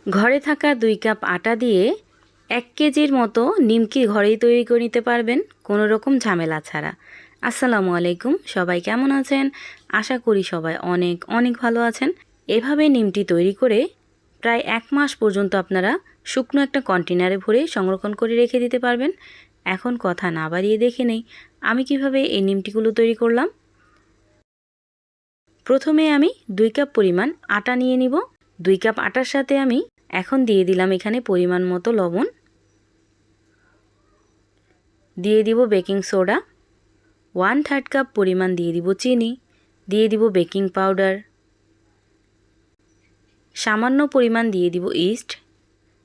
ঘরে থাকা 2 কাপ আটা দিয়ে 1 কেজির মতো নিমকি ঘরেই তৈরি করে নিতে পারবেন কোনো রকম ঝামেলা ছাড়া। আসসালামু আলাইকুম, সবাই কেমন আছেন? আশা করি সবাই অনেক অনেক ভালো আছেন। এভাবে নিমটি তৈরি করে প্রায় 1 মাস পর্যন্ত আপনারা শুকনো একটা কন্টেনারে ভরে সংরক্ষণ করে রেখে দিতে পারবেন। এখন কথা না বাড়িয়ে দেখে নেই আমি কিভাবে এই নিমটিগুলো তৈরি করলাম। প্রথমে আমি 2 কাপ পরিমাণ আটা নিয়ে নিব। 2 কাপ আটার সাথে আমি এখন দিয়ে দিলাম এখানে পরিমাণ মতো লবণ, দিয়ে দিব বেকিং সোডা, 1/3 কাপ পরিমাণ দিয়ে দিব চিনি, দিয়ে দিব বেকিং পাউডার, সামান্য পরিমাণ দিয়ে দিব ইস্ট,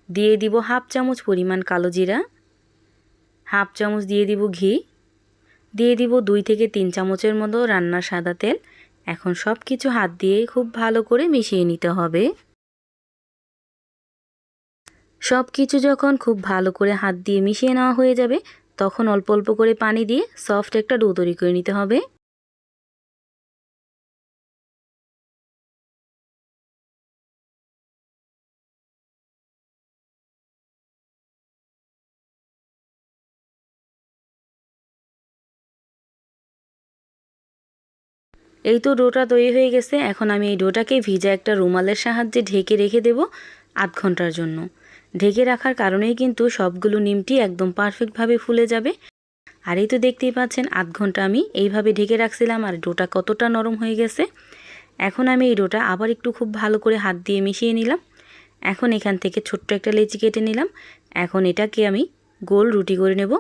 দিয়ে দিব 1/2 চামচ পরিমাণ কালো জিরা, 1/2 চামচ দিয়ে দিব ঘি, দিয়ে দিব 2 থেকে 3 চামচের মতো রান্নার সাদা তেল। এখন সব কিছু হাত দিয়ে খুব ভালো করে মিশিয়ে নিতে হবে। সব কিছু যখন খুব ভালো করে হাত দিয়ে মিশিয়ে নেওয়া হয়ে যাবে তখন অল্প অল্প করে পানি দিয়ে সফট একটা ডো তৈরি করে নিতে হবে। এই তো ডোটা তৈরি হয়ে গেছে। এখন আমি এই ডোটাকে ভিজা একটা রুমালের সাহায্যে ঢেকে রেখে দেব আধ ঘন্টার জন্য। ঢেকে রাখার কারণেই কিন্তু সবগুলো নিমটি একদম পারফেক্টভাবে ফুলে যাবে। আর এই তো দেখতেই পাচ্ছেন আধ ঘন্টা আমি এইভাবে ঢেকে রাখছিলাম আর ডোটা কতটা নরম হয়ে গেছে। এখন আমি এই ডোটা আবার একটু খুব ভালো করে হাত দিয়ে মিশিয়ে নিলাম। এখন এখান থেকে ছোট্ট একটা লেচি কেটে নিলাম। এখন এটাকে আমি গোল রুটি করে নেব।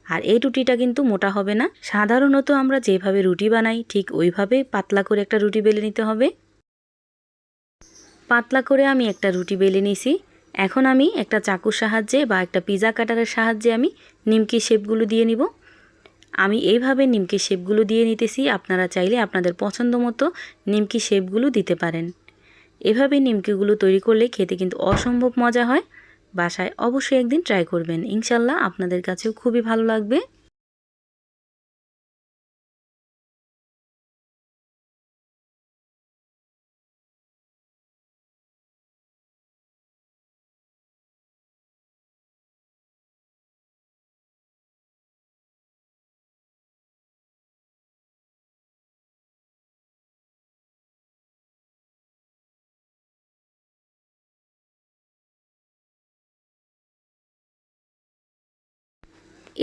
আর এই রুটিটা কিন্তু মোটা হবে না, সাধারণত আমরা যেভাবে রুটি বানাই ঠিক ওইভাবে পাতলা করে একটা রুটি বেলে নিতে হবে। পাতলা করে আমি একটা রুটি বেলে নিয়েছি। এখন আমি একটা চাকুর সাহায্যে বা একটা পিজা কাটারের সাহায্যে আমি নিমকির শেপগুলো দিয়ে নিব। আমি এইভাবে নিমকির শেপগুলো দিয়ে নিতেছি, আপনারা চাইলে আপনাদের পছন্দ মতো নিমকির শেপগুলো দিতে পারেন। এভাবে নিমকিগুলো তৈরি করলে খেতে কিন্তু অসম্ভব মজা হয়। বাসায় অবশ্যই একদিন ট্রাই করবেন, ইনশাল্লাহ আপনাদের কাছেও খুবই ভালো লাগবে।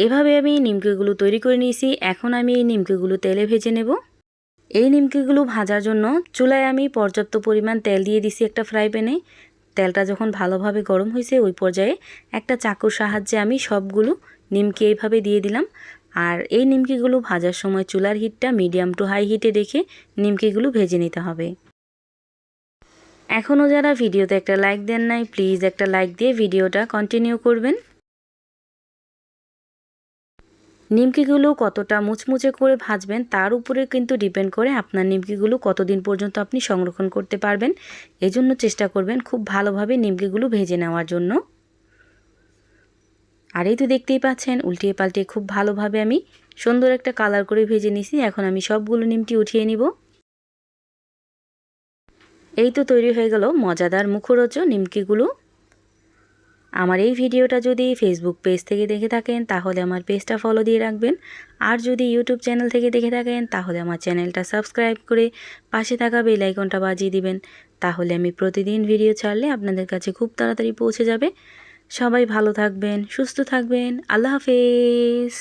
এভাবে আমি নিমকিগুলো তৈরি করে নিয়েছি। এখন আমি এই নিমকিগুলো তেলে ভেজে নেব। এই নিমকিগুলো ভাজার জন্য চুলায় আমি পর্যাপ্ত পরিমাণ তেল দিয়ে দিছি একটা ফ্রাই প্যানে। তেলটা যখন ভালোভাবে গরম হয়েছে ওই পর্যায়ে একটা চাকুর সাহায্যে আমি সবগুলো নিমকি এইভাবে দিয়ে দিলাম। আর এই নিমকিগুলো ভাজার সময় চুলার হিটটা মিডিয়াম টু হাই হিটে রেখে নিমকিগুলো ভেজে নিতে হবে। এখনও যারা ভিডিওতে একটা লাইক দেন নাই প্লিজ একটা লাইক দিয়ে ভিডিওটা কন্টিনিউ করবেন। নিমকিগুলো কতটা মুচমুচে করে ভাজবেন তার উপরে কিন্তু ডিপেন্ড করে আপনার নিমকিগুলো কতদিন পর্যন্ত আপনি সংরক্ষণ করতে পারবেন। এজন্য চেষ্টা করবেন খুব ভালোভাবে নিমকিগুলো ভেজে নেওয়ার জন্য। আর এই তো দেখতেই পাচ্ছেন উল্টিয়ে পাল্টিয়ে খুব ভালোভাবে আমি সুন্দর একটা কালার করে ভেজে নিছি। এখন আমি সবগুলো নিমকি উঠিয়ে নিব। এই তো তৈরি হয়ে গেল মজাদার মুখরোচক নিমকিগুলো। আমার এই ভিডিওটা যদি ফেসবুক পেজ থেকে দেখে থাকেন তাহলে আমার পেজটা ফলো দিয়ে রাখবেন। আর যদি ইউটিউব চ্যানেল থেকে দেখে থাকেন তাহলে আমার চ্যানেলটা সাবস্ক্রাইব করে পাশে থাকা বেল আইকনটা বাজিয়ে দিবেন। তাহলে আমি প্রতিদিন ভিডিও ছাড়লে আপনাদের কাছে খুব তাড়াতাড়ি পৌঁছে যাবে। সবাই ভালো থাকবেন, সুস্থ থাকবেন। আল্লাহ হাফেজ।